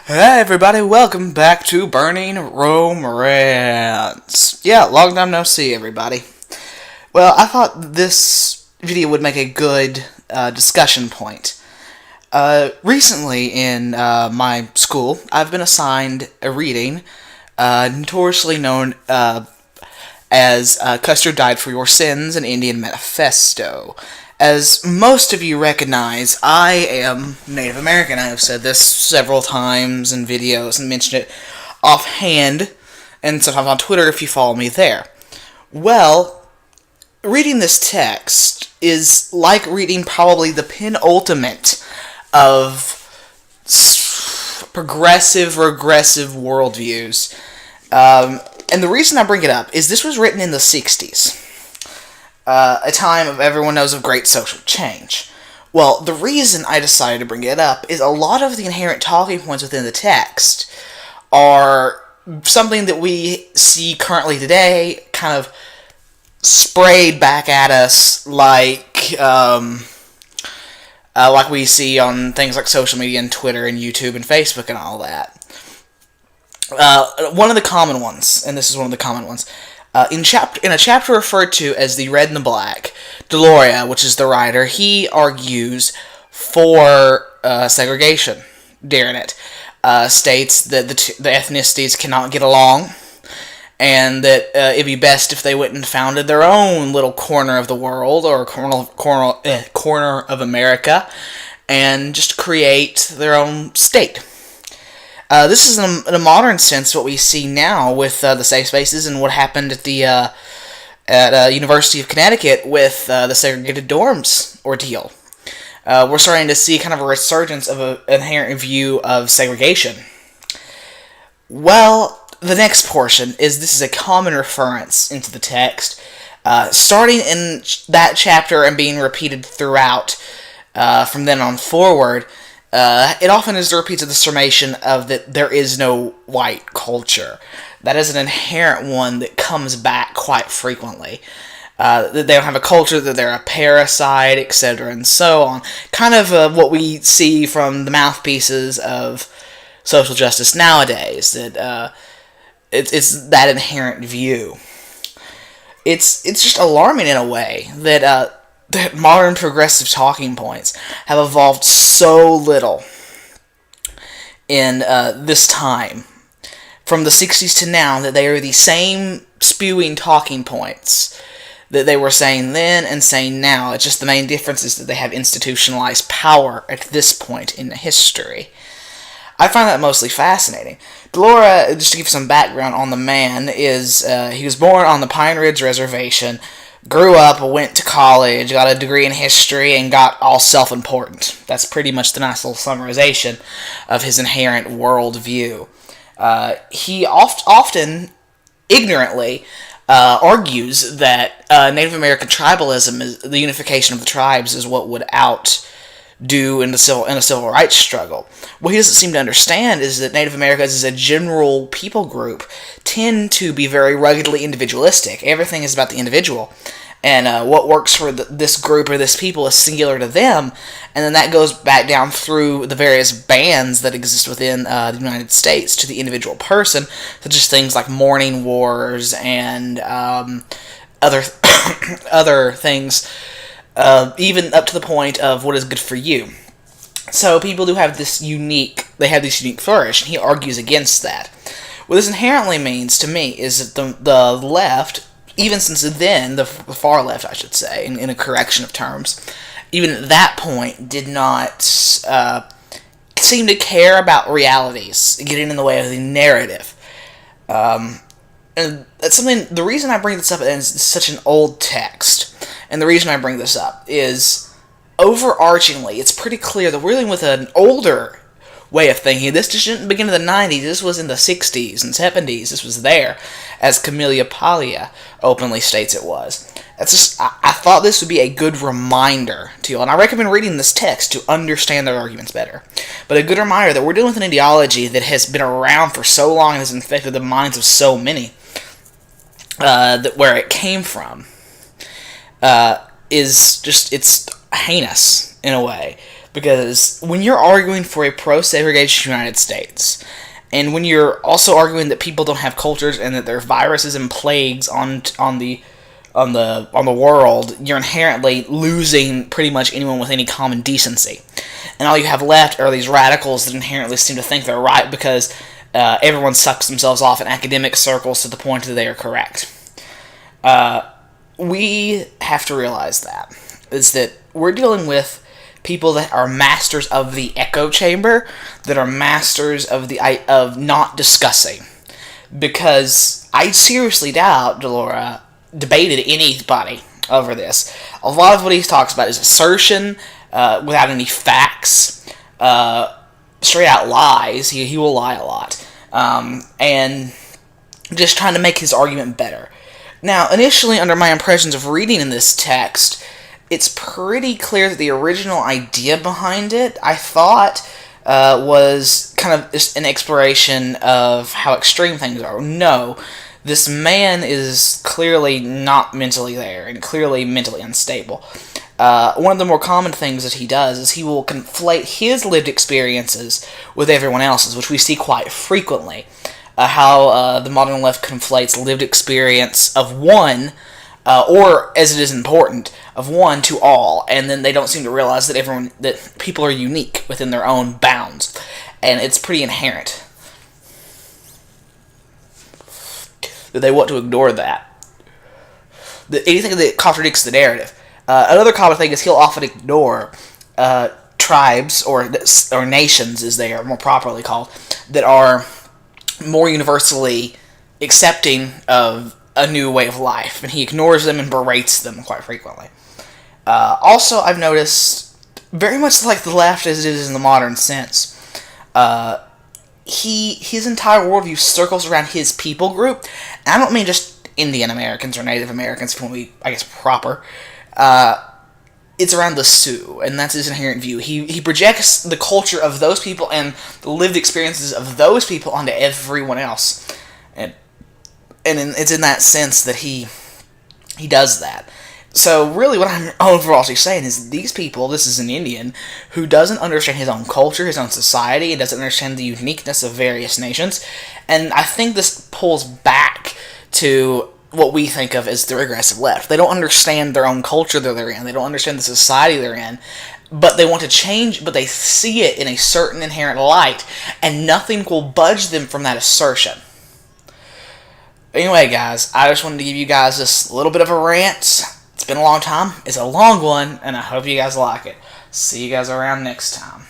Hey everybody, welcome back to Burning Rome Rants. Yeah, long time no see everybody. Well, I thought this video would make a good discussion point. Recently in my school, I've been assigned a reading notoriously known as Custer Died for Your Sins, an Indian Manifesto. As most of you recognize, I am Native American. I have said this several times in videos and mentioned it offhand, and sometimes on Twitter if you follow me there. Well, reading this text is like reading probably the penultimate of progressive, regressive worldviews. And the reason I bring it up is this was written in the 60s. A time of everyone knows of great social change. Well, the reason I decided to bring it up is a lot of the inherent talking points within the text are something that we see currently today, kind of sprayed back at us like we see on things like social media and Twitter and YouTube and Facebook and all that. One of the common ones, and this is one of the common ones, in a chapter referred to as the Red and the Black, Deloria, which is the writer, he argues for segregation during it. States that the ethnicities cannot get along, and that it'd be best if they went and founded their own little corner of the world, or corner of America, and just create their own state. This is, in a modern sense, what we see now with the safe spaces and what happened at the University of Connecticut with the segregated dorms ordeal. We're starting to see kind of a resurgence of an inherent view of segregation. Well, the next portion is this is a common reference into the text, starting in that chapter and being repeated throughout from then on forward. It often is the repeats of the summation of that there is no white culture. That is an inherent one that comes back quite frequently. That they don't have a culture, that they're a parasite, etc., and so on. Kind of what we see from the mouthpieces of social justice nowadays. That it's that inherent view. It's just alarming in a way that modern progressive talking points have evolved so little in this time, from the 60s to now, that they are the same spewing talking points that they were saying then and saying now. It's just the main difference is that they have institutionalized power at this point in history. I find that mostly fascinating. Delora, just to give some background on the man, is he was born on the Pine Ridge Reservation, grew up, went to college, got a degree in history, and got all self-important. That's pretty much the nice little summarization of his inherent worldview. He often, ignorantly, argues that Native American tribalism, is the unification of the tribes, is what would outdo in a civil rights struggle. What he doesn't seem to understand is that Native Americans as a general people group tend to be very ruggedly individualistic. Everything is about the individual, and what works for this group or this people is singular to them, and then that goes back down through the various bands that exist within the United States to the individual person, such as things like mourning wars and other other things, even up to the point of what is good for you. So people do have this unique flourish, and he argues against that. What this inherently means to me is that the left, even since then, the far left, I should say, in a correction of terms, even at that point, did not seem to care about realities, getting in the way of the narrative. And that's something, the reason I bring this up, and it's such an old text, and the reason I bring this up is, overarchingly, it's pretty clear that we're dealing with an older way of thinking. This just didn't begin in the 90s. This was in the 60s and 70s. This was there, as Camellia Paglia openly states it was. That's just, I thought this would be a good reminder to you, and I recommend reading this text to understand their arguments better. But a good reminder that we're dealing with an ideology that has been around for so long and has infected the minds of so many, that where it came from is just, it's heinous in a way. Because when you're arguing for a pro-segregation United States, and when you're also arguing that people don't have cultures and that there are viruses and plagues on the world, you're inherently losing pretty much anyone with any common decency. And all you have left are these radicals that inherently seem to think they're right because everyone sucks themselves off in academic circles to the point that they are correct. We have to realize that we're dealing with people that are masters of the echo chamber, that are masters of not discussing. Because I seriously doubt Delora debated anybody over this. A lot of what he talks about is assertion without any facts, straight out lies. He will lie a lot, and just trying to make his argument better. Now, initially, under my impressions of reading in this text, it's pretty clear that the original idea behind it, I thought, was kind of just an exploration of how extreme things are. No, this man is clearly not mentally there and clearly mentally unstable. One of the more common things that he does is he will conflate his lived experiences with everyone else's, which we see quite frequently. How the modern left conflates lived experience of one, or, as it is important, of one to all, and then they don't seem to realize that people are unique within their own bounds, and it's pretty inherent that they want to ignore that. Anything that contradicts the narrative. Another common thing is he'll often ignore tribes, or nations, as they are more properly called, that are more universally accepting of a new way of life, and he ignores them and berates them quite frequently. Also, I've noticed, very much like the left as it is in the modern sense, his entire worldview circles around his people group, and I don't mean just Indian Americans or Native Americans, if we, I guess, proper. It's around the Sioux, and that's his inherent view. He projects the culture of those people and the lived experiences of those people onto everyone else, and it's in that sense that he does that. So really what I'm overall saying is these people, this is an Indian who doesn't understand his own culture, his own society, and doesn't understand the uniqueness of various nations, and I think this pulls back to what we think of as the regressive left. They don't understand their own culture that they're in, they don't understand the society they're in, but they want to change, but they see it in a certain inherent light, and nothing will budge them from that assertion. Anyway, guys, I just wanted to give you guys this little bit of a rant. It's been a long time. It's a long one, and I hope you guys like it. See you guys around next time.